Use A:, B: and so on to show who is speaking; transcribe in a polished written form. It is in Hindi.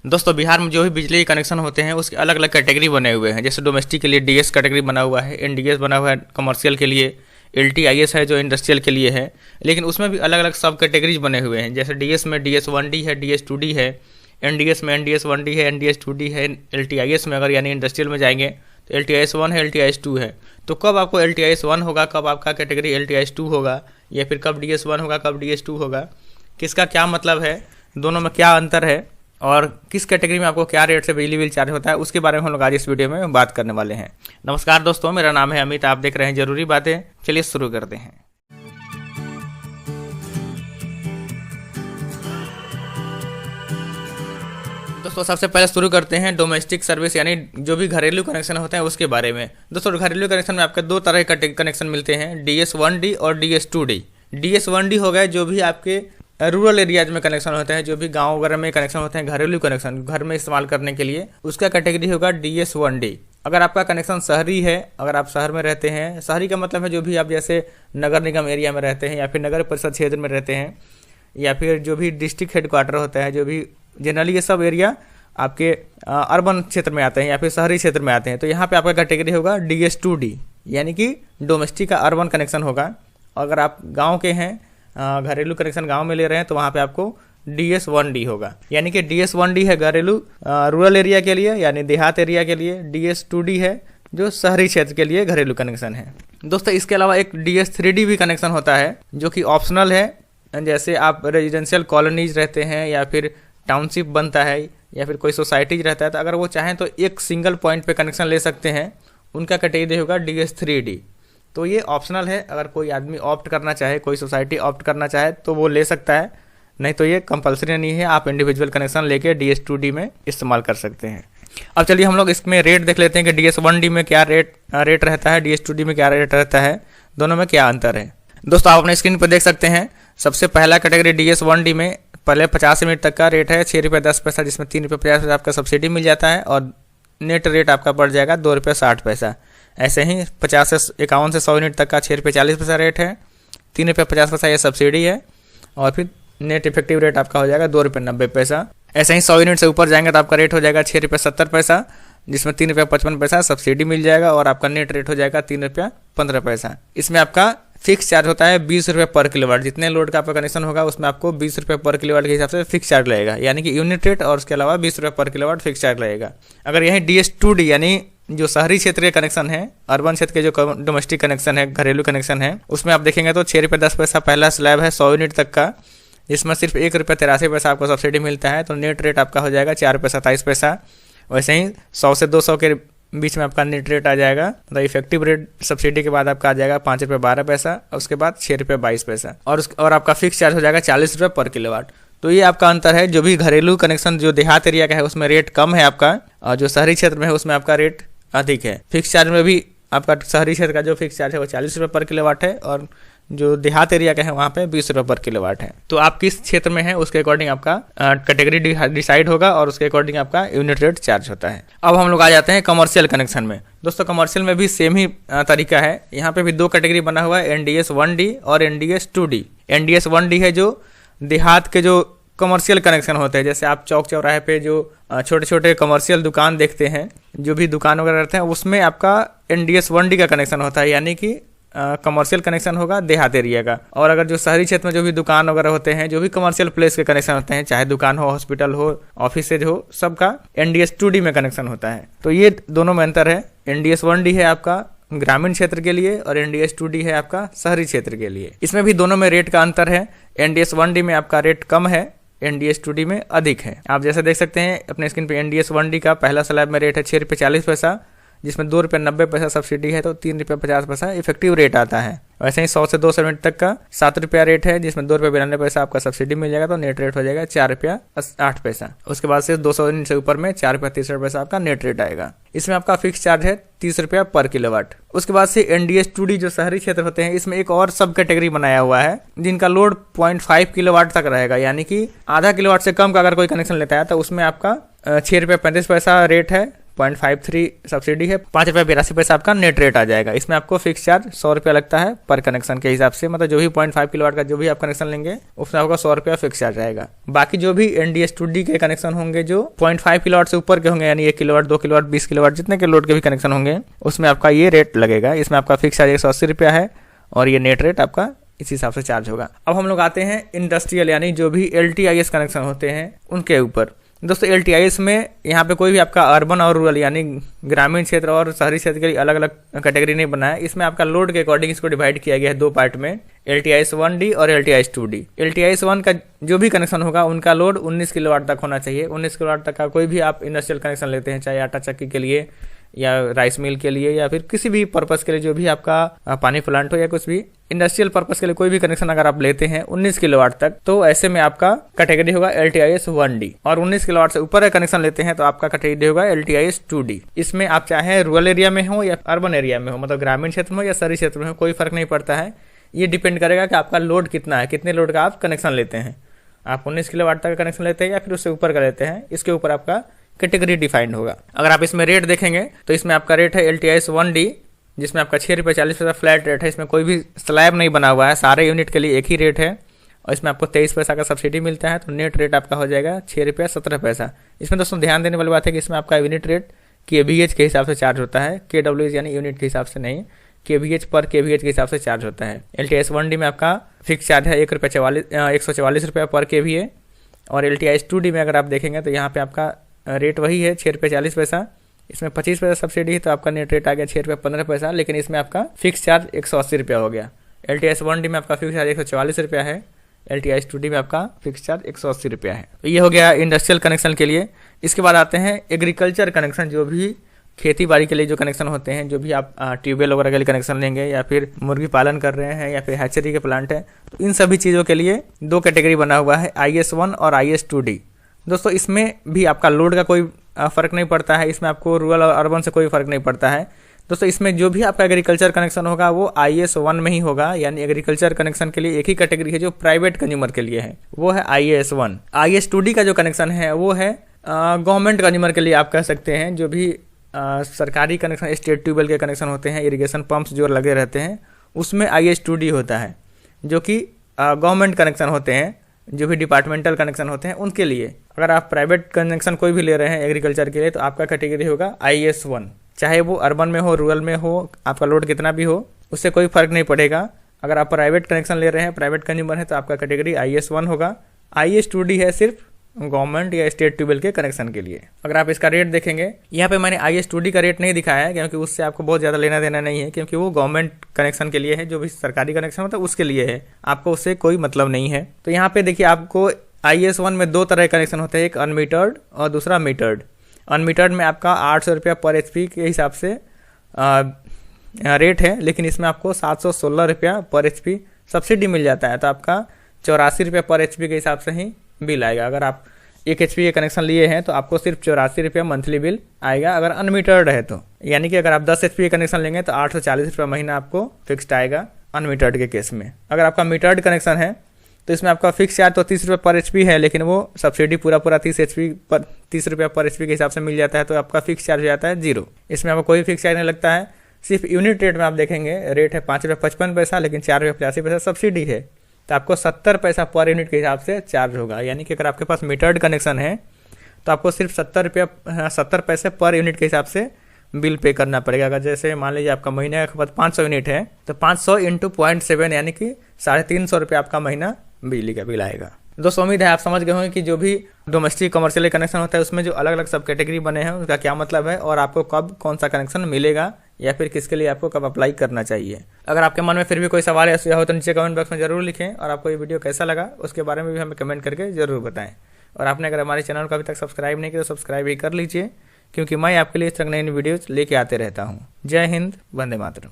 A: दोस्तों बिहार में जो भी बिजली के कनेक्शन होते हैं उसके अलग अलग कैटेगरी बने हुए हैं। जैसे डोमेस्टिक के लिए डीएस कैटेगरी बना हुआ है, एनडीएस बना हुआ है कमर्शियल के लिए, एलटीआईएस है जो इंडस्ट्रियल के लिए है। लेकिन उसमें भी अलग अलग सब कैटेगरीज बने हुए हैं। जैसे डीएस में डीएस 1D है, डीएस 2D है, एनडीएस में एनडीएस 1D है, एनडीएस 2D है, एलटीआईएस में अगर यानी इंडस्ट्रियल में जाएंगे तो एलटीआईएस 1 है, एलटीआईएस 2 है। तो कब आपको एलटीआईएस 1 होगा, कब आपका कैटेगरी एलटीआईएस 2 होगा, या फिर कब डीएस 1 होगा, कब डीएस 2 होगा, किसका क्या मतलब है, दोनों में क्या अंतर है और किस कैटेगरी में आपको क्या रेट से बिजली बिल चार्ज होता है, उसके बारे में हम लोग आज इस वीडियो में बात करने वाले हैं। नमस्कार दोस्तों, मेरा नाम है अमित, आप देख रहे हैं जरूरी बातें। चलिए शुरू करते हैं। दोस्तों सबसे पहले शुरू करते हैं डोमेस्टिक सर्विस यानी जो भी घरेलू कनेक्शन होते हैं उसके बारे में। दोस्तों घरेलू कनेक्शन में आपके दो तरह के कनेक्शन मिलते हैं, डीएस 1D और डीएस 2D। डीएस 1D हो गए जो भी आपके रूरल एरियाज में कनेक्शन होते हैं, जो भी गांव वगैरह में कनेक्शन होते हैं, घरेलू कनेक्शन घर में इस्तेमाल करने के लिए, उसका कैटेगरी होगा डीएस 1D। अगर आपका कनेक्शन शहरी है, अगर आप शहर में रहते हैं, शहरी का मतलब है जो भी आप जैसे नगर निगम एरिया में रहते हैं या फिर नगर परिषद क्षेत्र में रहते हैं या फिर जो भी डिस्ट्रिक्ट हेडक्वार्टर होता है, जो भी जनरली ये सब एरिया आपके अर्बन क्षेत्र में आते हैं या फिर शहरी क्षेत्र में आते हैं। तो यहाँ पे आपका कैटेगरी होगा डीएस 2D यानी कि डोमेस्टिक का अर्बन कनेक्शन होगा। अगर आप गाँव के हैं, घरेलू कनेक्शन गांव में ले रहे हैं तो वहाँ पे आपको डीएस 1D होगा। यानी कि डीएस 1D है घरेलू रूरल एरिया के लिए यानी देहात एरिया के लिए, डीएस 2D है जो शहरी क्षेत्र के लिए घरेलू कनेक्शन है। दोस्तों इसके अलावा एक डीएस 3D भी कनेक्शन होता है जो कि ऑप्शनल है। जैसे आप रेजिडेंशियल कॉलोनीज रहते हैं या फिर टाउनशिप बनता है या फिर कोई सोसाइटीज रहता है, तो अगर वो चाहें तो एक सिंगल पॉइंट पे कनेक्शन ले सकते हैं, उनका कैटेगरी होगा डीएस 3D। तो ये ऑप्शनल है, अगर कोई आदमी ऑप्ट करना चाहे, कोई सोसाइटी ऑप्ट करना चाहे तो वो ले सकता है, नहीं तो ये कंपलसरी नहीं है, आप इंडिविजुअल कनेक्शन लेके डीएस 2D में इस्तेमाल कर सकते हैं। अब चलिए हम लोग इसमें रेट देख लेते हैं कि डीएस 1D में क्या रेट रहता है, डीएस 2D में क्या रेट रहता है, दोनों में क्या अंतर है। दोस्तों आप अपने स्क्रीन पर देख सकते हैं, सबसे पहला कैटेगरी डीएस 1D में पहले 50 यूनिट तक का रेट है ₹6.10, जिसमें ₹3.50 आपका सब्सिडी मिल जाता है और नेट रेट आपका पड़ जाएगा ₹2.60। ऐसे ही 50 से 51 से 100 यूनिट तक का ₹6.40 रेट है, ₹3.50 ये सब्सिडी है और फिर नेट इफेक्टिव रेट आपका हो जाएगा ₹2.90। ऐसे ही 100 यूनिट से ऊपर जाएंगे तो आपका रेट हो जाएगा ₹6.70, जिसमें ₹3.55 सब्सिडी मिल जाएगा और आपका नेट रेट हो जाएगा ₹3.15। इसमें आपका फिक्स चार्ज होता है ₹20 पर किलोवाट। जितने लोड का आपका कनेक्शन होगा उसमें आपको ₹20 पर किलोवाट के हिसाब से फिक्स चार्ज लगेगा, यानी कि यूनिट रेट और उसके अलावा ₹20 पर किलोवाट फिक्स चार्ज लगेगा। अगर यही डीएस 2D यानी जो शहरी क्षेत्र के कनेक्शन है, अर्बन क्षेत्र के जो डोमेस्टिक कनेक्शन है, घरेलू कनेक्शन है, उसमें आप देखेंगे तो ₹6.10 पहला स्लैब है 100 यूनिट तक का, जिसमें सिर्फ ₹1.83 आपको सब्सिडी मिलता है, तो नेट रेट आपका हो जाएगा ₹4.27। वैसे ही 100 से 200 के बीच में आपका नेट रेट आ जाएगा, मतलब इफेक्टिव रेट सब्सिडी के बाद आपका आ जाएगा ₹5.12 और उसके बाद ₹6.22 और आपका फिक्स चार्ज हो जाएगा ₹40 पर किलोवाट। तो ये आपका अंतर है। जो भी घरेलू कनेक्शन जो देहात एरिया का है उसमें रेट कम है आपका, और जो शहरी क्षेत्र में है उसमें आपका रेट अधिक है। फिक्स चार्ज में भी आपका शहरी क्षेत्र का जो फिक्स चार्ज है वो ₹40 पर किलोवाट है और जो देहात एरिया का है वहाँ पे ₹20 पर किलोवाट है। तो आप किस क्षेत्र में हैं उसके अकॉर्डिंग आपका कैटेगरी डिसाइड होगा और उसके अकॉर्डिंग आपका यूनिट रेट चार्ज होता है। अब हम लोग आ जाते हैं कमर्शियल कनेक्शन में। दोस्तों कमर्शियल में भी सेम ही तरीका है। यहाँ पे भी दो कैटेगरी बना हुआ है, एनडीएस 1D और एनडीएस 2D। एनडीएस 1D है जो देहात के जो कमर्शियल कनेक्शन होते हैं, जैसे आप चौक चौराहे पे जो छोटे छोटे कमर्शियल दुकान देखते हैं, जो भी दुकान वगैरह रहते हैं, उसमें आपका एनडीएस 1D का कनेक्शन होता है, यानी कि कमर्शियल कनेक्शन होगा देहात एरिया का। और अगर जो शहरी क्षेत्र में जो भी दुकान वगैरह होते हैं, जो भी कमर्शियल प्लेस के कनेक्शन होते हैं, चाहे दुकान हो, हॉस्पिटल हो, ऑफिसेज हो, सबका एनडीएस 2D में कनेक्शन होता है। तो ये दोनों में अंतर है। एनडीएस 1D है आपका ग्रामीण क्षेत्र के लिए और एनडीएस 2D है आपका शहरी क्षेत्र के लिए। इसमें भी दोनों में रेट का अंतर है। एनडीएस 1D में आपका रेट कम है, एनडीएस 2D में अधिक है। आप जैसे देख सकते हैं अपने स्क्रीन पे, एनडीएस 1D का पहला स्लैब में रेट है ₹6.40, जिसमें ₹2.90 सब्सिडी है, तो ₹3.50 इफेक्टिव रेट आता है। वैसे ही 100 से 200 यूनिट तक का ₹7 रेट है, जिसमें ₹2.92 आपका सब्सिडी मिल जाएगा, तो नेट रेट हो जाएगा ₹4.08। उसके बाद से 200 यूनिट से ऊपर में ₹4.63 आपका नेट रेट आएगा। इसमें आपका फिक्स चार्ज है ₹30 पर किलोवाट। उसके बाद से एनडीएस 2D जो शहरी क्षेत्र होते हैं, इसमें एक और सब कैटेगरी बनाया हुआ है जिनका लोड 0.5 किलोवाट तक रहेगा, यानी कि आधा किलोवाट से कम का अगर कोई कनेक्शन लेता है तो उसमें आपका ₹6.35 रेट है, 0.53 सब्सिडी है, 5 रुपये 82 पैसा आपका नेट रेट आ जाएगा। इसमें आपको फिक्स चार्ज 100 रुपया लगता है पर कनेक्शन के हिसाब से, मतलब जो भी 0.5 किलोवाट का जो भी आप कनेक्शन लेंगे उसमें आपका 100 रुपया फिक्स चार्ज आएगा। बाकी जो भी NDS2D के कनेक्शन होंगे जो 0.5 किलोवाट से ऊपर के होंगे, यानी 1 किलोवाट 2 किलोवाट 20 किलोवाट जितने के लोड के भी कनेक्शन होंगे उसमें आपका ये रेट लगेगा। इसमें आपका फिक्स चार्ज 180 रुपया है और ये नेट रेट आपका इस हिसाब से चार्ज होगा। अब हम लोग आते हैं इंडस्ट्रियल यानी जो भी LTIS कनेक्शन होते हैं उनके ऊपर। दोस्तों LTIS में यहाँ पे कोई भी आपका अर्बन और रूरल यानी ग्रामीण क्षेत्र और शहरी क्षेत्र के लिए अलग अलग कैटेगरी नहीं बना है। इसमें आपका लोड के अकॉर्डिंग इसको डिवाइड किया गया है दो पार्ट में, LTIS 1D और LTIS 2D। LTIS 1 का जो भी कनेक्शन होगा उनका लोड 19 किलोवाट तक होना चाहिए। 19 किलोवाट तक का कोई भी आप इंडस्ट्रियल कनेक्शन लेते हैं, चाहे आटा चक्की के लिए या राइस मिल के लिए या फिर किसी भी पर्पस के लिए, जो भी आपका पानी प्लांट हो या कुछ भी इंडस्ट्रियल पर्पस के लिए कोई भी कनेक्शन अगर आप लेते हैं 19 किलोवाट तक, तो ऐसे में आपका कैटेगरी होगा LTIS 1D। और 19 किलोवाट से ऊपर का कनेक्शन लेते हैं तो आपका कैटेगरी होगा LTIS 2D। इसमें आप चाहे रूरल एरिया में हो या अर्बन एरिया में हो, मतलब ग्रामीण क्षेत्र में हो या शहरी क्षेत्र में हो, कोई फर्क नहीं पड़ता है। ये डिपेंड करेगा कि आपका लोड कितना है, कितने लोड का आप कनेक्शन लेते हैं। आप 19 किलोवाट तक का कनेक्शन लेते हैं या फिर उससे ऊपर का लेते हैं, इसके ऊपर आपका कैटेगरी डिफाइंड होगा। अगर आप इसमें रेट देखेंगे तो इसमें आपका रेट है LTIS 1D जिसमें आपका 6 रुपये 40 पैसा फ्लैट रेट है। इसमें कोई भी स्लैब नहीं बना हुआ है, सारे यूनिट के लिए एक ही रेट है और इसमें आपको 23 पैसा का सब्सिडी मिलता है। तो नेट रेट आपका हो जाएगा 6 रुपये 17 पैसा। इसमें दोस्तों ध्यान देने वाली बात है कि इसमें आपका यूनिट रेट KVH के हिसाब से चार्ज होता है, KWH यानी यूनिट के हिसाब से नहीं, KVH पर KVH के हिसाब से चार्ज होता है। LTIS 1D में आपका फिक्स चार्ज है 144 रुपये पर KVA और LTIS 2D में अगर आप देखेंगे तो यहाँ पे आपका रेट वही है 6 रुपये 40 पैसा। इसमें 25 पैसा सब्सिडी है तो आपका नेट रेट आ गया 6 रुपये 15 पैसा, लेकिन इसमें आपका फिक्स चार्ज 180 रुपया हो गया। LTIS 1D में आपका फिक्स चार्ज 144 रुपया है, LTIS 2D में आपका फिक्स चार्ज 180 रुपया है। तो ये हो गया इंडस्ट्रियल कनेक्शन के लिए। इसके बाद आते हैं एग्रीकल्चर कनेक्शन, जो भी खेती बाड़ी के लिए जो कनेक्शन होते हैं, जो भी आप ट्यूबवेल वगैरह के लिए कनेक्शन लेंगे या फिर मुर्गी पालन कर रहे हैं या फिर हैचरी के प्लांट है, तो इन सभी चीज़ों के लिए दो कैटेगरी बना हुआ है, IS 1 और IS 2D। दोस्तों इसमें भी आपका लोड का कोई फ़र्क नहीं पड़ता है, इसमें आपको रूरल और अर्बन से कोई फ़र्क नहीं पड़ता है। दोस्तों इसमें जो भी आपका एग्रीकल्चर कनेक्शन होगा वो IS 1 में ही होगा, यानी एग्रीकल्चर कनेक्शन के लिए एक ही कैटेगरी है जो प्राइवेट कंज्यूमर के लिए है, वो है IS 1। IS 2D का जो कनेक्शन है वो है गवर्नमेंट कंज्यूमर के लिए आप कह सकते हैं। जो भी सरकारी कनेक्शन, स्टेट ट्यूबवेल के कनेक्शन होते हैं, इरिगेशन पंप्स जो लगे रहते हैं, उसमें IS 2D होता है, जो कि गवर्नमेंट कनेक्शन होते हैं, जो भी डिपार्टमेंटल कनेक्शन होते हैं उनके लिए। अगर आप प्राइवेट कनेक्शन कोई भी ले रहे हैं एग्रीकल्चर के लिए तो आपका कैटेगरी होगा IS 1, चाहे वो अर्बन में हो, रूरल में हो, आपका लोड कितना भी हो, उससे कोई फर्क नहीं पड़ेगा। अगर आप प्राइवेट कनेक्शन ले रहे हैं, प्राइवेट कंज्यूमर है, तो आपका कैटेगरी IS 1 होगा। IS 2D है सिर्फ गवर्नमेंट या स्टेट ट्यूबवेल के कनेक्शन के लिए। अगर आप इसका रेट देखेंगे, यहाँ पे मैंने IS 2D का रेट नहीं दिखाया है क्योंकि उससे आपको बहुत ज़्यादा लेना देना नहीं है, क्योंकि वो गवर्नमेंट कनेक्शन के लिए है, जो भी सरकारी कनेक्शन होता है उसके लिए है, आपको उससे कोई मतलब नहीं है। तो यहाँ पे देखिए, आपको IS 1 में दो तरह के कनेक्शन होते हैं, एक अनमीटर्ड और दूसरा मीटर्ड। अनमीटर्ड में आपका 800 रुपया पर HP के हिसाब से रेट है, लेकिन इसमें आपको 716 रुपया पर HP सब्सिडी मिल जाता है, तो आपका 84 रुपया पर HP के हिसाब से ही बिल आएगा। अगर आप 1 HP के कनेक्शन लिए हैं तो आपको सिर्फ 84 रुपया मंथली बिल आएगा, अगर अनमीटर्ड है तो। यानी कि अगर आप 10 HP के कनेक्शन लेंगे तो 840 रुपया महीना आपको फिक्स्ड आएगा अनमीटर्ड के केस में। अगर आपका मीटर्ड कनेक्शन है तो इसमें आपका फिक्स चार्ज तो 30 रुपये पर HP है, लेकिन वो सब्सिडी पूरा 30 रुपया पर HP के हिसाब से मिल जाता है, तो आपका फिक्स चार्ज हो जाता है 0। इसमें आपको कोई फिक्स चार्ज नहीं लगता है। सिर्फ यूनिट रेट में आप देखेंगे, रेट है 5 रुपये 55 पैसा, लेकिन 4 रुपये 85 पैसा सब्सिडी है, तो आपको 70 पैसा पर यूनिट के हिसाब से चार्ज होगा। यानी कि अगर आपके पास मीटर्ड कनेक्शन है तो आपको सिर्फ 70 पैसे पर यूनिट के हिसाब से बिल पे करना पड़ेगा। अगर जैसे मान लीजिए आपका महीने का खपत 500 यूनिट है तो 500 × 0.7 यानी कि 350 रुपये आपका महीना बिजली का बिल आएगा। दोस्तों उम्मीद है आप समझ गए होंगे कि जो भी डोमेस्टिक कमर्शियल कनेक्शन होता है उसमें जो अलग अलग सब कैटेगरी बने हैं उसका क्या मतलब है और आपको कब कौन सा कनेक्शन मिलेगा या फिर किसके लिए आपको कब अप्लाई करना चाहिए। अगर आपके मन में फिर भी कोई सवाल या हो तो नीचे कमेंट बॉक्स में जरूर लिखें, और आपको ये वीडियो कैसा लगा उसके बारे में भी हमें कमेंट करके जरूर बताएं। और आपने अगर हमारे चैनल को अभी तक सब्सक्राइब नहीं किया तो सब्सक्राइब भी कर लीजिए, क्योंकि मैं आपके लिए इस तरह नई वीडियोज़ लेके आते रहता हूँ। जय हिंद, वंदे मातरम।